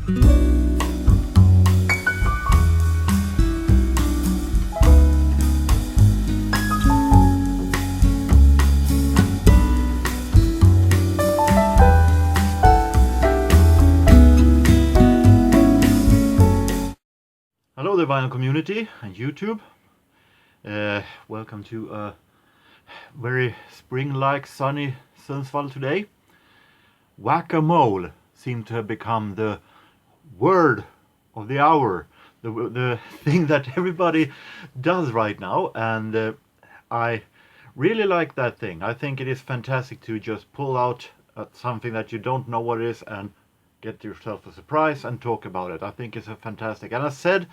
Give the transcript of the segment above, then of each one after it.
Hello the vinyl community and YouTube. Welcome to a very spring-like sunny Sundsvall today. Whack-a-mole seemed to have become the word of the hour, the thing that everybody does right now, and I really like that thing. I think it is fantastic to just pull out something that you don't know what it is and get yourself a surprise and talk about it. I think it's a fantastic. And I said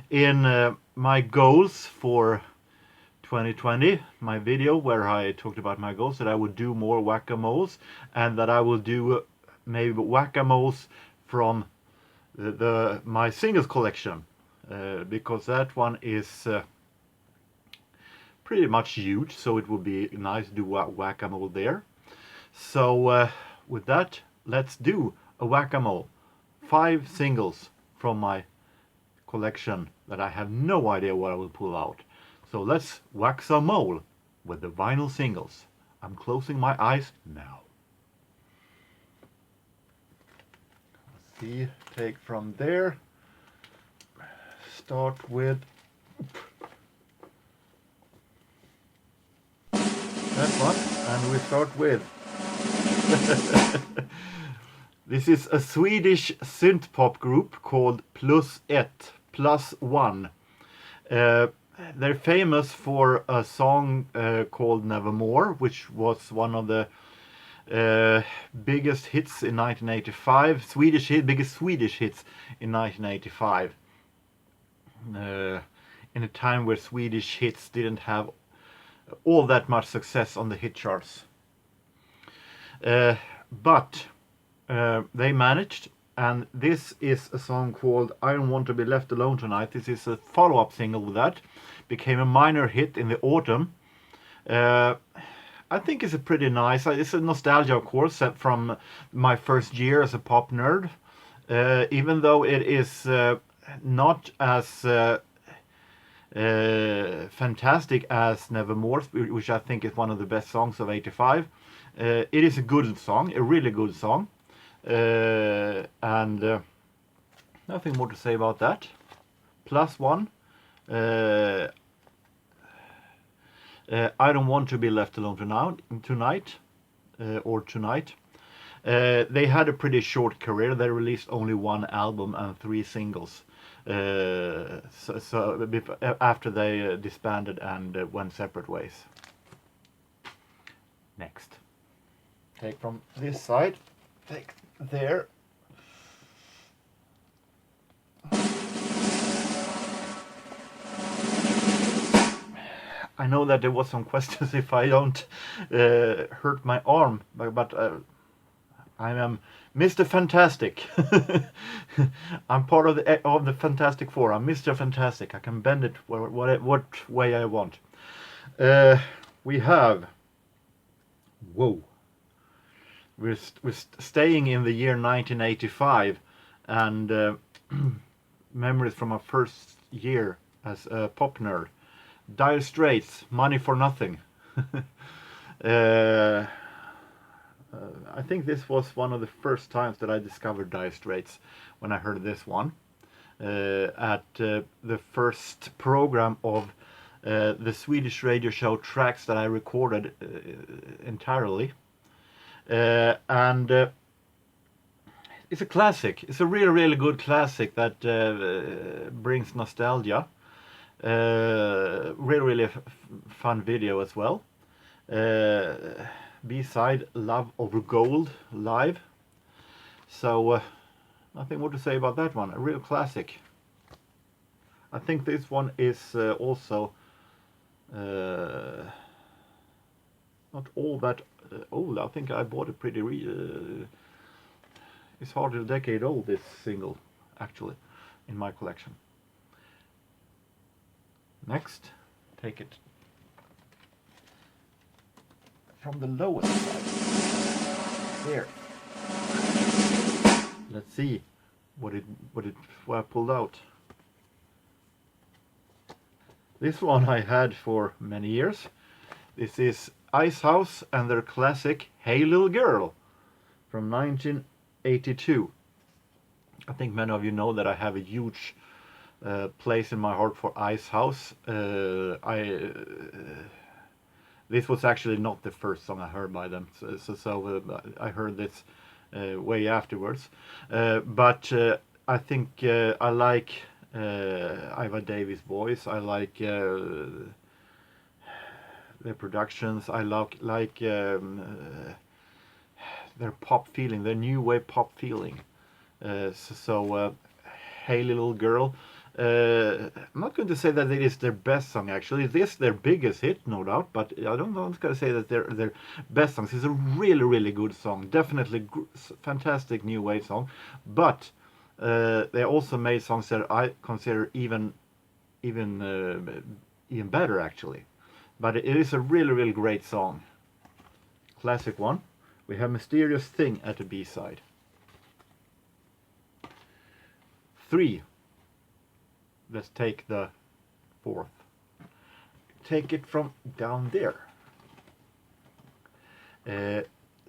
in my goals for 2020, my video where I talked about my goals, that I would do more whack-a-moles and that I will do maybe whack-a-moles from my singles collection, because that one is pretty much huge, so it would be nice to do whack-a-mole there. So with that, let's do a whack-a-mole. 5 singles from my collection that I have no idea what I will pull out. So let's whack some mole with the vinyl singles. I'm closing my eyes now. Let's see, take from there. Start with that one, and we start with this is a Swedish synth pop group called +1. They're famous for a song called Nevermore, which was one of the biggest hits in 1985. Biggest Swedish hits in 1985. In a time where Swedish hits didn't have all that much success on the hit charts. But they managed, and this is a song called I Don't Want to Be Left Alone Tonight. This is a follow-up single with that. Became a minor hit in the autumn. I think it's a pretty nice, it's a nostalgia, of course, set from my first year as a pop nerd. Even though it is not as fantastic as Nevermore, which I think is one of the best songs of '85. It is a good song, a really good song. And nothing more to say about that. +1. I Don't Want to Be Left Alone tonight. They had a pretty short career. They released only 1 album and 3 singles. So after they disbanded and went separate ways. Next. Take from this side. Take there. I know that there was some questions if I don't hurt my arm, but I am Mr. Fantastic. I'm part of the Fantastic Four. I'm Mr. Fantastic. I can bend it what way I want. We have. Whoa. We're staying in the year 1985, and memories from our first year as a pop nerd. Dire Straits, Money for Nothing. I think this was one of the first times that I discovered Dire Straits, when I heard this one at the first program of the Swedish radio show Tracks that I recorded entirely. And it's a classic. It's a really good classic that brings nostalgia. Really fun video as well. B-side Love Over Gold live. So nothing more to say about that one. A real classic. I think this one is also not all that old. I think I bought it pretty it's hardly a decade old, this single, actually, in my collection. Next, take it from the lowest side. There. Let's see. what I pulled out. This one I had for many years. This is Icehouse and their classic Hey Little Girl from 1982. I think many of you know that I have a huge place in my heart for Icehouse. This was actually not the first song I heard by them, so I heard this way afterwards. But I think I like Iva Davies' voice. I like their productions. I like their pop feeling, their new wave pop feeling. Hey Little Girl. I'm not going to say that it is their best song actually. This their biggest hit, no doubt, but I don't know. I'm going to say that their best songs. It's a really good song. Definitely fantastic new wave song. But they also made songs that I consider even better actually. But it is a really great song. Classic one. We have Mysterious Thing at the B-side. 3. Let's take the 4th. Take it from down there.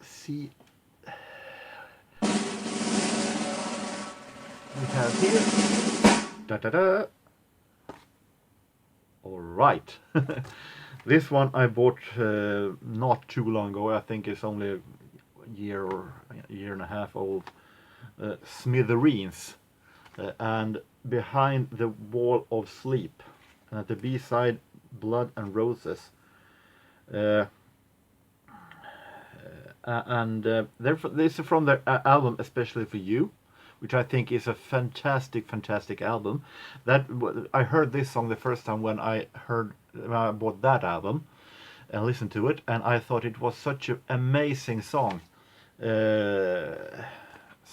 See, we have here. Da da da. All right. This one I bought not too long ago. I think it's only a year or a year and a half old. Smithereens. And Behind the Wall of Sleep, and at the B-side Blood and Roses, this is from their album Especially for You, which I think is a fantastic album. That I heard this song the first time when I bought that album and listened to it, and I thought it was such an amazing song.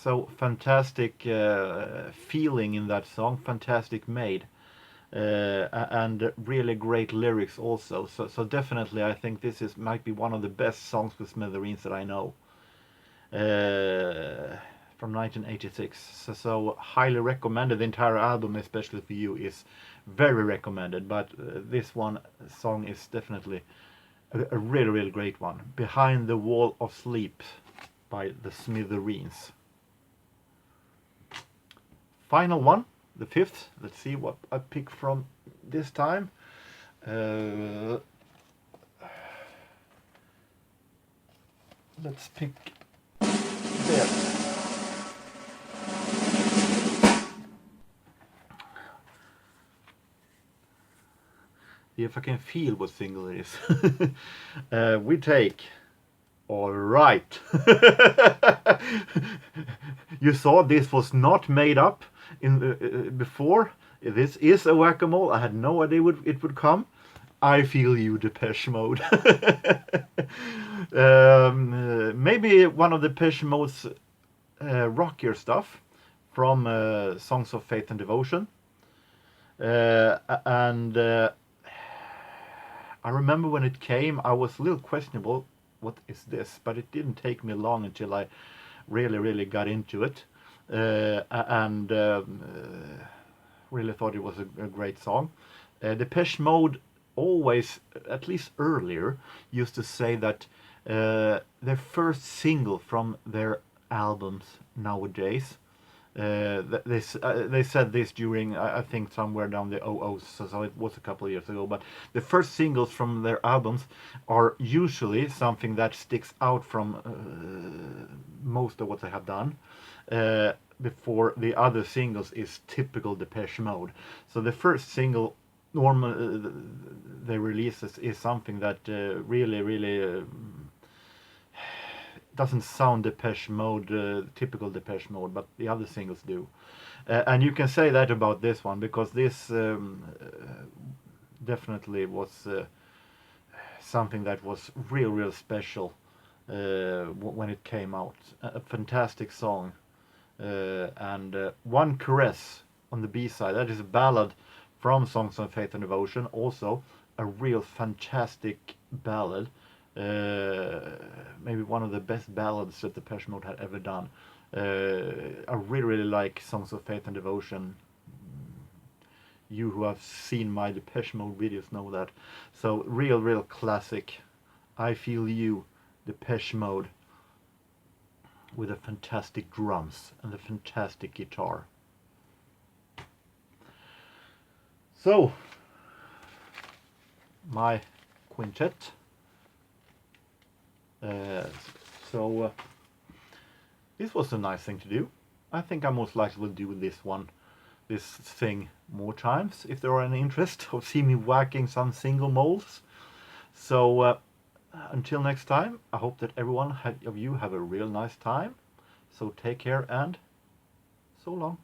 So fantastic feeling in that song, fantastic made, and really great lyrics also. So definitely, I think this might be one of the best songs with Smithereens that I know. From 1986. So highly recommended. The entire album, Especially for You, is very recommended. But this one song is definitely a really great one. Behind the Wall of Sleep by the Smithereens. Final one, the 5th. Let's see what I pick from this time. Let's pick there. If I can feel what single it is. We take All Right. You saw this was not made up in before. This is a whack-a-mole. I had no idea it would come. I Feel You, Depeche Mode. Maybe one of the Depeche Mode's rockier stuff from Songs of Faith and Devotion. I remember when it came, I was a little questionable. What is this? But it didn't take me long until I really got into it, and really thought it was a great song. Depeche Mode always, at least earlier, used to say that their first single from their albums nowadays, they said this during, I think, somewhere down the 00s, so it was a couple of years ago, but the first singles from their albums are usually something that sticks out from most of what they have done, before the other singles is typical Depeche Mode. So the first single they release is something that really doesn't sound Depeche Mode, typical Depeche Mode, but the other singles do. And you can say that about this one, because this definitely was something that was real special when it came out. A fantastic song. And One Caress on the B-side, that is a ballad from Songs of Faith and Devotion, also a real fantastic ballad. Maybe one of the best ballads that Depeche Mode had ever done. I really like Songs of Faith and Devotion. You who have seen my Depeche Mode videos know that. So real classic. I Feel You, Depeche Mode, with the fantastic drums and the fantastic guitar. So, my quintet. So this was a nice thing to do. I think I most likely will do this thing more times if there are any interest of seeing me whacking some single molds. So until next time, I hope that everyone of you have a real nice time. So take care and so long.